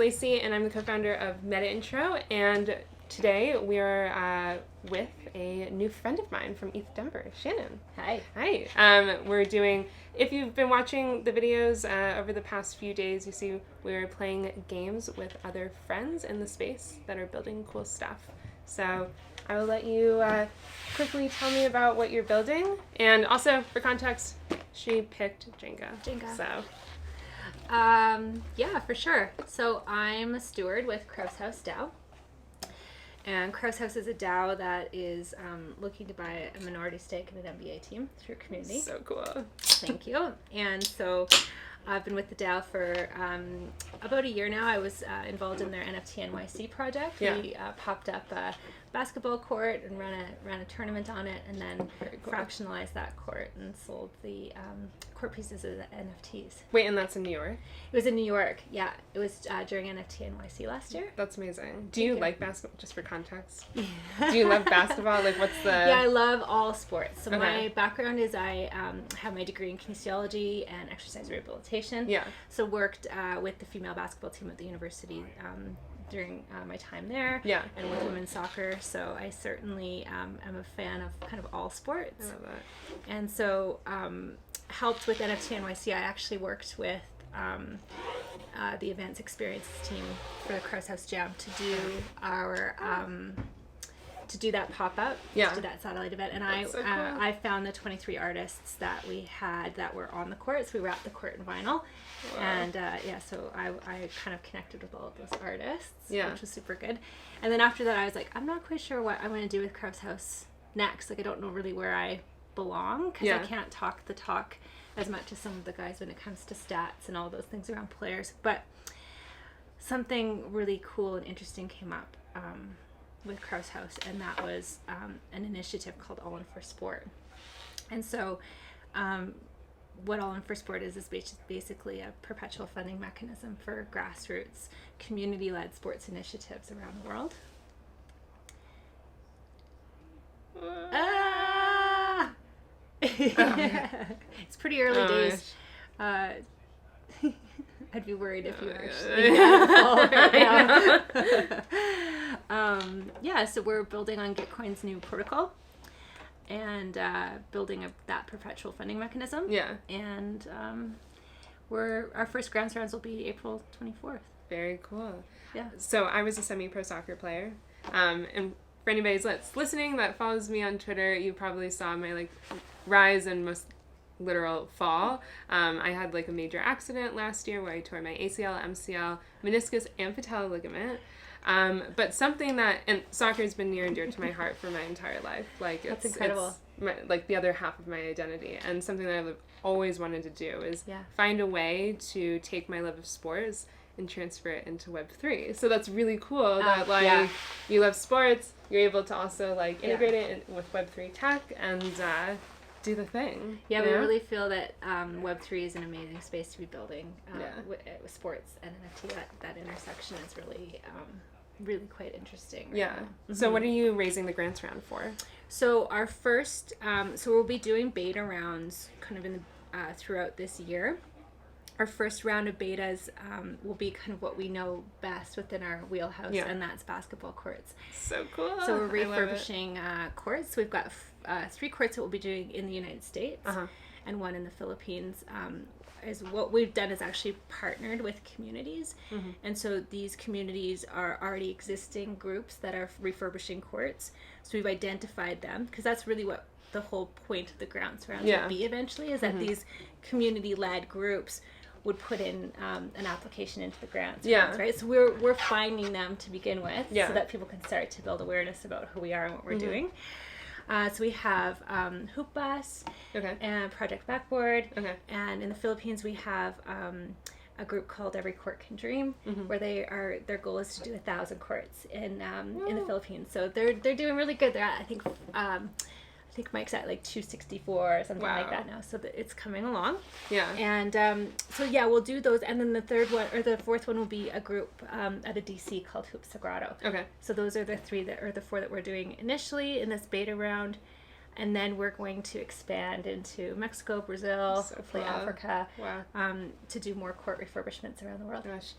Lacey, and I'm the co-founder of Metaintro, and today we are with a new friend of mine from ETHDenver, Shannon. Hi. Hi. We're doing, if you've been watching the videos over the past few days, you see we're playing games with other friends in the space that are building cool stuff. So I will let you quickly tell me about what you're building, and also, for context, she picked Jenga. So. Yeah, for sure. So I'm a steward with Krause House DAO. And Krause House is a DAO that is looking to buy a minority stake in an MBA team through community. So cool. Thank you. And so I've been with the DAO for about a year now. I was involved in their NFT NYC project. Yeah. We popped up a basketball court and ran a tournament on it, and then Cool. fractionalized that court and sold the court pieces as NFTs. Wait, and that's in New York? It was in New York. Yeah, it was during NFT NYC last year. That's amazing. Do you like basketball, just for context? Yeah. Do you love basketball? Like, what's the... Yeah, I love all sports. So Okay. my background is I have my degree in kinesiology and exercise rehabilitation. Yeah. So worked with the female basketball team at the university during my time there. Yeah. And with women's soccer. So I certainly am a fan of kind of all sports. I love that. And so helped with NFT NYC. I actually worked with the events experiences team for the Krause House Jam to do our to do that pop-up, Yeah. to do that satellite event. And That's so cool. I found the 23 artists that we had that were on the court. So we wrapped the court in vinyl. Wow. And so I kind of connected with all of those artists, Yeah. which was super good. And then after that, I was like, I'm not quite sure what I'm going to do with Krause House next. Like, I don't know really where I belong, because Yeah. I can't talk the talk as much as some of the guys when it comes to stats and all those things around players. But something really cool and interesting came up with Krause House, and that was an initiative called All In for Sport. And so what All In for Sport is basically a perpetual funding mechanism for grassroots, community-led sports initiatives around the world. It's pretty early days. I'd be worried if you were so we're building on Gitcoin's new protocol and building that perpetual funding mechanism. Yeah. And our first Grand Rounds will be April 24th. Very cool. Yeah. So I was a semi-pro soccer player. And for anybody that's listening that follows me on Twitter, you probably saw my rise and most literal fall. I had a major accident last year where I tore my ACL, MCL, meniscus, and patella ligament. But something that, and soccer has been near and dear to my heart for my entire life. That's incredible. It's the other half of my identity, and something that I've always wanted to do is Yeah. find a way to take my love of sports and transfer it into Web3. So that's really cool that yeah. you love sports, you're able to also integrate it with Web3 tech and do the thing. Yeah, we really feel that Web3 is an amazing space to be building with sports and NFT. That intersection is really really quite interesting. Right now. Mm-hmm. So what are you raising the grants round for? So our first, so we'll be doing beta rounds kind of in the, throughout this year. Our first round of betas will be kind of what we know best within our wheelhouse, and that's basketball courts. So cool. So we're refurbishing courts. We've got 3 courts that we'll be doing in the United States and 1 in the Philippines. Is what we've done is actually partnered with communities. Mm-hmm. And so these communities are already existing groups that are refurbishing courts. So we've identified them, because that's really what the whole point of the Grounds Rounds will be eventually, is that these community-led groups would put in an application into the grants, right? So we're finding them to begin with, so that people can start to build awareness about who we are and what we're doing. So we have Hoop Bus and Project Backboard, and in the Philippines we have a group called Every Court Can Dream, where their goal is to do 1,000 courts in the Philippines. So they're doing really good. They're at, I think Mike's at 264 or something like that now, so it's coming along. Yeah. And we'll do those, and then the fourth one will be a group at a DC called Hoop Sagrado. Okay. So those are the 4 that we're doing initially in this beta round, and then we're going to expand into Mexico, Brazil, hopefully Africa, to do more court refurbishments around the world. Gosh.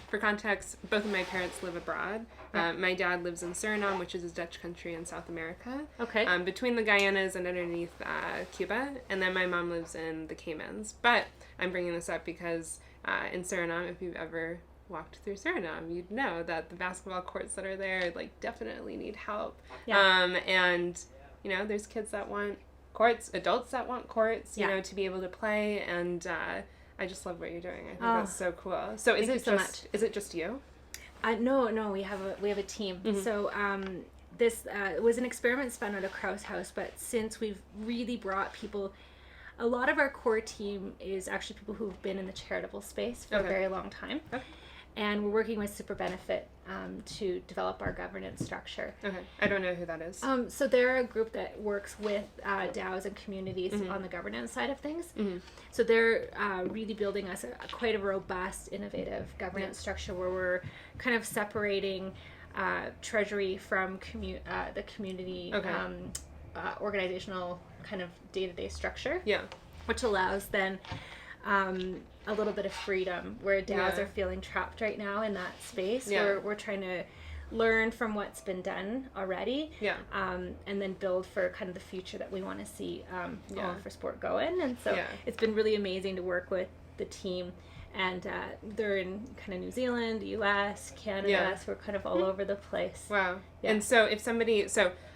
for context, both of my parents live abroad. My dad lives in Suriname, which is a Dutch country in South America. Okay. Between the Guyanas and underneath Cuba. And then my mom lives in the Caymans. But I'm bringing this up because in Suriname, if you've ever walked through Suriname, you'd know that the basketball courts that are there, like, definitely need help. Yeah. And, you know, there's kids that want courts, adults that want courts, you know, to be able to play. And I just love what you're doing. I think that's so cool. So is it just you? No, we have a team. Mm-hmm. So this was an experiment spun out of Krause House, but since we've really brought people, a lot of our core team is actually people who've been in the charitable space for a very long time. Okay. And we're working with Super Benefit to develop our governance structure. Okay. I don't know who that is. So they're a group that works with DAOs and communities on the governance side of things. Mm-hmm. So they're really building us quite a robust, innovative governance structure where we're kind of separating treasury from the community organizational kind of day-to-day structure. Yeah. Which allows then a little bit of freedom where DAOs are feeling trapped right now in that space. Yeah. We're trying to learn from what's been done already, and then build for kind of the future that we want to see on for sport going. And so it's been really amazing to work with the team. And they're in kind of New Zealand, US, Canada, so we're kind of all over the place. Wow. Yeah. And so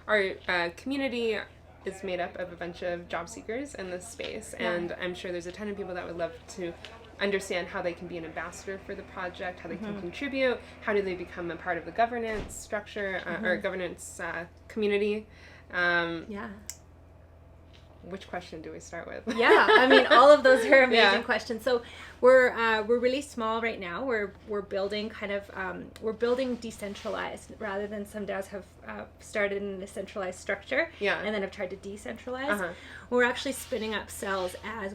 our community is made up of a bunch of job seekers in this space, and I'm sure there's a ton of people that would love to understand how they can be an ambassador for the project, how they can contribute, how do they become a part of the governance structure or governance community. Which question do we start with? Yeah, I mean, all of those are amazing questions. So we're really small right now. We're building we're building decentralized rather than some DAOs have started in a centralized structure and then have tried to decentralize. We're actually spinning up cells as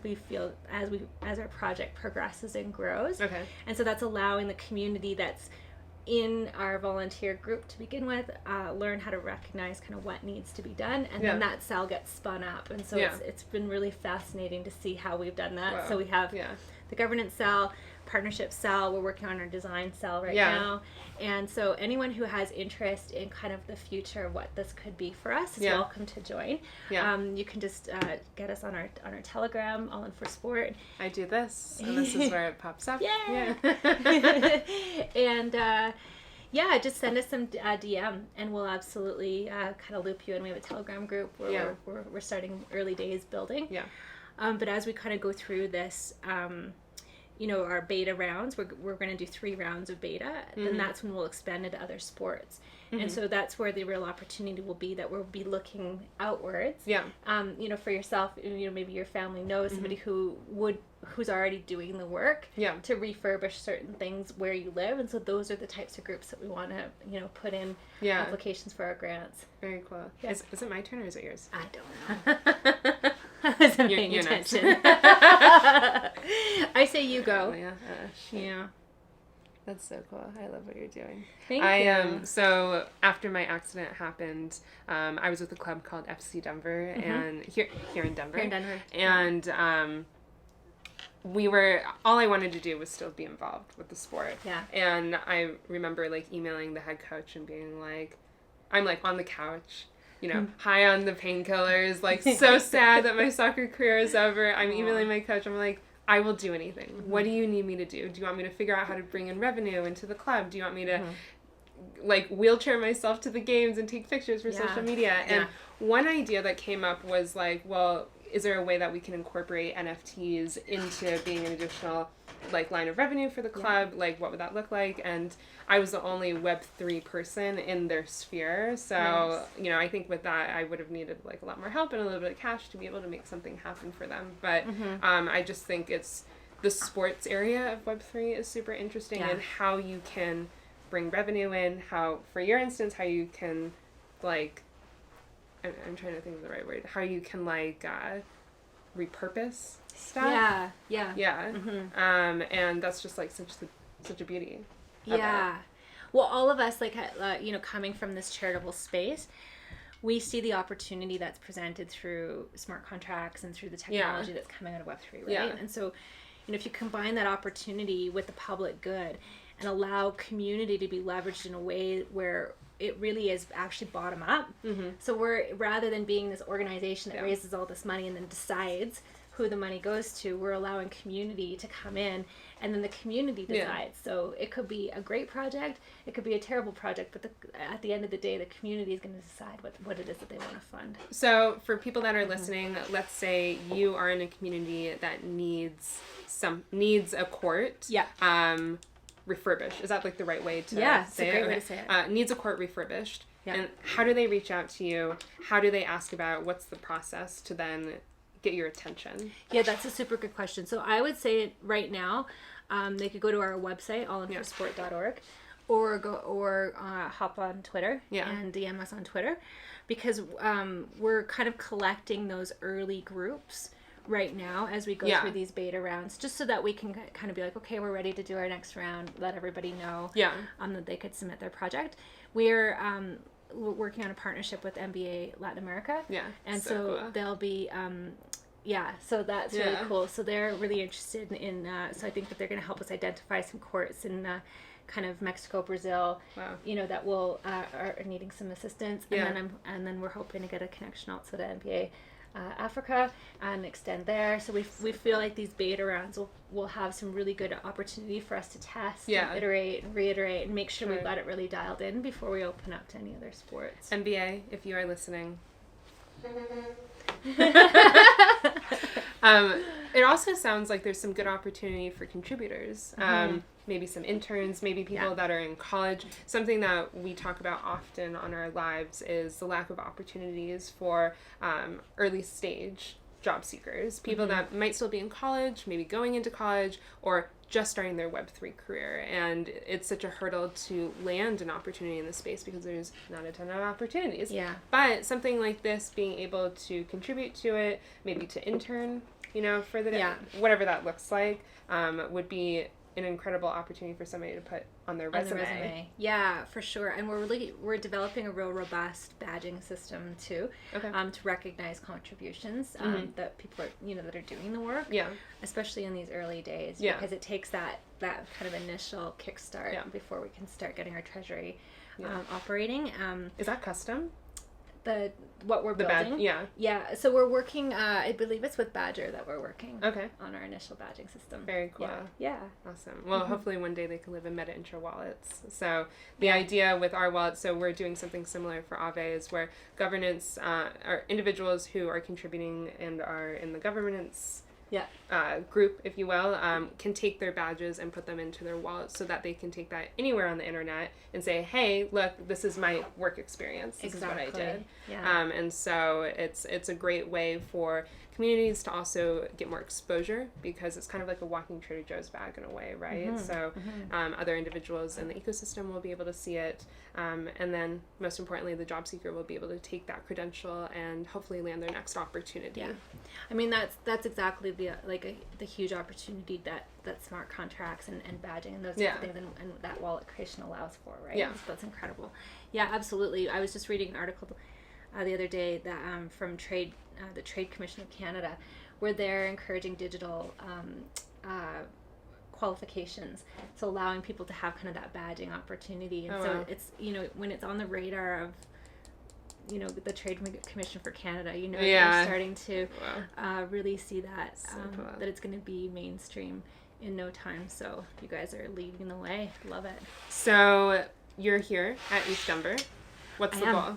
our project progresses and grows. Okay. And so that's allowing the community that's in our volunteer group to begin with, learn how to recognize kind of what needs to be done, and then that cell gets spun up. And so it's been really fascinating to see how we've done that. Wow. So we have the governance cell, partnership cell, we're working on our design cell right now. And so anyone who has interest in kind of the future of what this could be for us is welcome to join. You can just get us on our Telegram, All In For Sport. I do this, and this is where it pops up. Yeah. And just send us some DM, and we'll absolutely kind of loop you in. We have a Telegram group where we're starting early days building. Yeah. But as we kind of go through this, our beta rounds, we're going to do 3 rounds of beta, then that's when we'll expand into other sports. And so that's where the real opportunity will be, that we'll be looking outwards. Yeah. For yourself, maybe your family knows somebody who's already doing the work to refurbish certain things where you live. And so those are the types of groups that we want to, put in applications for our grants. Very cool. Yeah. Is it my turn or is it yours? I don't know. I wasn't paying attention. I say you go. Yeah. That's so cool. I love what you're doing. Thank you. So after my accident happened, I was with a club called ETHDenver and here in Denver. And all I wanted to do was still be involved with the sport. Yeah. And I remember like emailing the head coach and being like, I'm like on the couch, high on the painkillers, like so sad that my soccer career is over. I'm emailing my coach. I'm like, I will do anything. What do you need me to do? Do you want me to figure out how to bring in revenue into the club? Do you want me to like wheelchair myself to the games and take pictures for social media? And one idea that came up was like, well, is there a way that we can incorporate NFTs into being an additional like line of revenue for the club? Like what would that look like? And I was the only Web3 person in their sphere. So, I think with that, I would have needed like a lot more help and a little bit of cash to be able to make something happen for them. But I just think it's the sports area of Web3 is super interesting and how you can bring revenue in, how, for your instance, how you can like, I'm trying to think of the right word, how you can like repurpose stuff. Yeah. And that's just like such a beauty. Yeah. Well, all of us, like, coming from this charitable space, we see the opportunity that's presented through smart contracts and through the technology that's coming out of Web3, right? Yeah. And so, if you combine that opportunity with the public good and allow community to be leveraged in a way where it really is actually bottom up. So we're, rather than being this organization that raises all this money and then decides who the money goes to, we're allowing community to come in, and then the community decides. So it could be a great project, it could be a terrible project, but at the end of the day, the community is going to decide what it is that they want to fund. So for people that are listening, let's say you are in a community that needs a court. Refurbished. Is that like the right way to say it? Yeah, it's a great way to say it. Needs a court refurbished. Yeah. And how do they reach out to you? How do they ask about what's the process to then get your attention? Yeah, that's a super good question. So I would say right now, they could go to our website, allinforsport.org, or hop on Twitter and DM us on Twitter, because we're kind of collecting those early groups right now as we go through these beta rounds, just so that we can kind of be like, okay, we're ready to do our next round, let everybody know that they could submit their project. We're working on a partnership with MBA Latin America, and so cool. They'll be so that's really cool. So they're really interested in so I think that they're going to help us identify some courts in kind of Mexico, Brazil, that will are needing some assistance, and then we're hoping to get a connection also to MBA Africa and extend there. So we feel like these beta rounds will have some really good opportunity for us to test and iterate and reiterate and make sure we've got it really dialed in before we open up to any other sports. MBA, if you are listening. It also sounds like there's some good opportunity for contributors. Maybe some interns, maybe people that are in college. Something that we talk about often on our lives is the lack of opportunities for early stage job seekers, people that might still be in college, maybe going into college, or just starting their Web3 career. And it's such a hurdle to land an opportunity in this space because there's not a ton of opportunities. But something like this, being able to contribute to it, maybe to intern, for the whatever that looks like, would be an incredible opportunity for somebody to put on their resume. Yeah, for sure. And we're developing a real robust badging system too, to recognize contributions that people are that are doing the work. Especially in these early days, because it takes that kind of initial kickstart before we can start getting our treasury operating. Is that custom? What we're building. So we're working, I believe it's with Badger that we're working on our initial badging system. Very cool. Awesome. Well, hopefully one day they can live in Metaintro wallets. So the idea with our wallet, so we're doing something similar for Aave, is where governance, or individuals who are contributing and are in the governance group, if you will, can take their badges and put them into their wallet so that they can take that anywhere on the internet and say, hey, look, this is my work experience. This is what I did. And so it's a great way for communities to also get more exposure, because it's kind of like a walking Trader Joe's bag in a way, right? So other individuals in the ecosystem will be able to see it, and then most importantly, the job seeker will be able to take that credential and hopefully land their next opportunity. I mean, that's exactly the huge opportunity that smart contracts and badging and those types of things and that wallet creation allows for, right? So that's incredible. Absolutely. I was just reading an article the other day that from the Trade Commission of Canada, where they're encouraging digital qualifications, so allowing people to have kind of that badging opportunity. And it's when it's on the radar of the Trade Commission for Canada, they're starting to really see that that it's going to be mainstream in no time. So you guys are leading the way. Love it. So you're here at ETHDenver. What's the goal?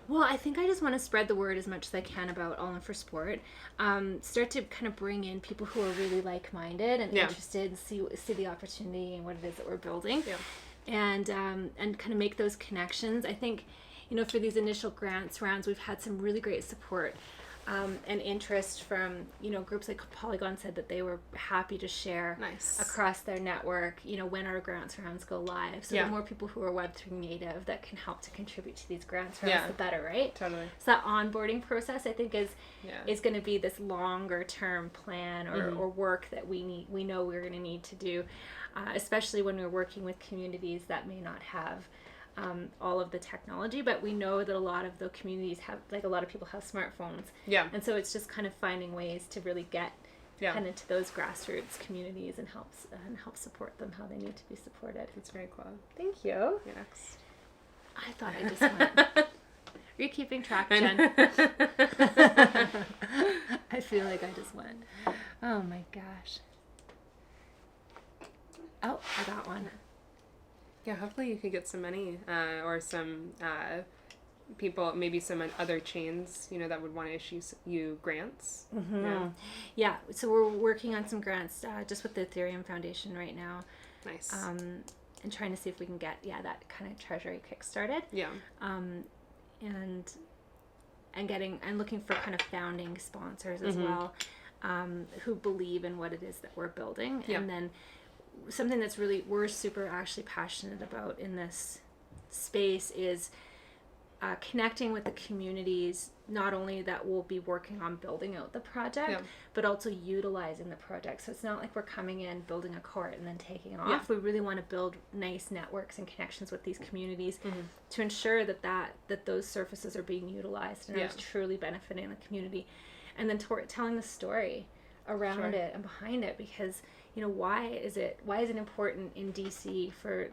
Well, I think I just want to spread the word as much as I can about All In for Sport. Start to kind of bring in people who are really like-minded and interested, and see the opportunity and what it is that we're building, and kind of make those connections. I think, for these initial grants rounds, we've had some really great support and interest from, groups like Polygon said that they were happy to share across their network, when our grants rounds go live. So the more people who are Web3 native that can help to contribute to these grants rounds, the better, right? Totally. So that onboarding process, I think, is going to be this longer term plan or work that we know we're going to need to do, especially when we're working with communities that may not have all of the technology, but we know that a lot of the communities have, a lot of people have smartphones. And so it's just kind of finding ways to really get head into those grassroots communities and help support them how they need to be supported. That's very cool. Thank you. You're next. I thought I just went. Are you keeping track, Jen? I feel like I just went. Oh my gosh. Oh, I got one. Yeah, hopefully you could get some money or some people, maybe some other chains, that would want to issue you grants. Mm-hmm. Yeah, so we're working on some grants just with the Ethereum Foundation right now. Nice. And trying to see if we can get that kind of treasury kick-started. Yeah. And looking for kind of founding sponsors as well, who believe in what it is that we're building. Yeah. And then something that's we're super actually passionate about in this space is connecting with the communities, not only that we'll be working on building out the project, but also utilizing the project. So it's not like we're coming in, building a court, and then taking it off. Yeah. We really want to build nice networks and connections with these communities to ensure that those surfaces are being utilized and are truly benefiting the community. And then telling the story around it and behind it, because why is it important in DC for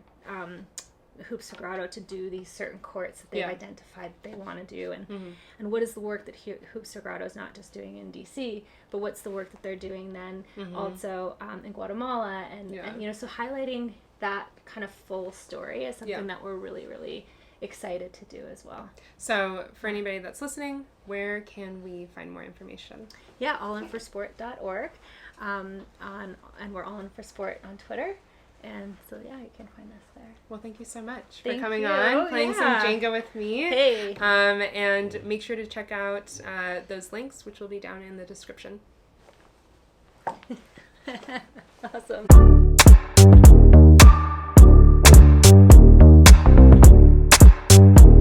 Hoops Sagrado to do these certain courts that they've identified they want to do, and what is the work that Hoops Sagrado is not just doing in DC, but what's the work that they're doing then also in Guatemala, and so highlighting that kind of full story is something that we're really, really excited to do as well. So for anybody that's listening, where can we find more information? Yeah, allinforsport.org, and we're All In For Sport on Twitter. And so, you can find us there. Well, thank you so much for coming on, playing some Jenga with me. Hey. And make sure to check out those links, which will be down in the description. Awesome.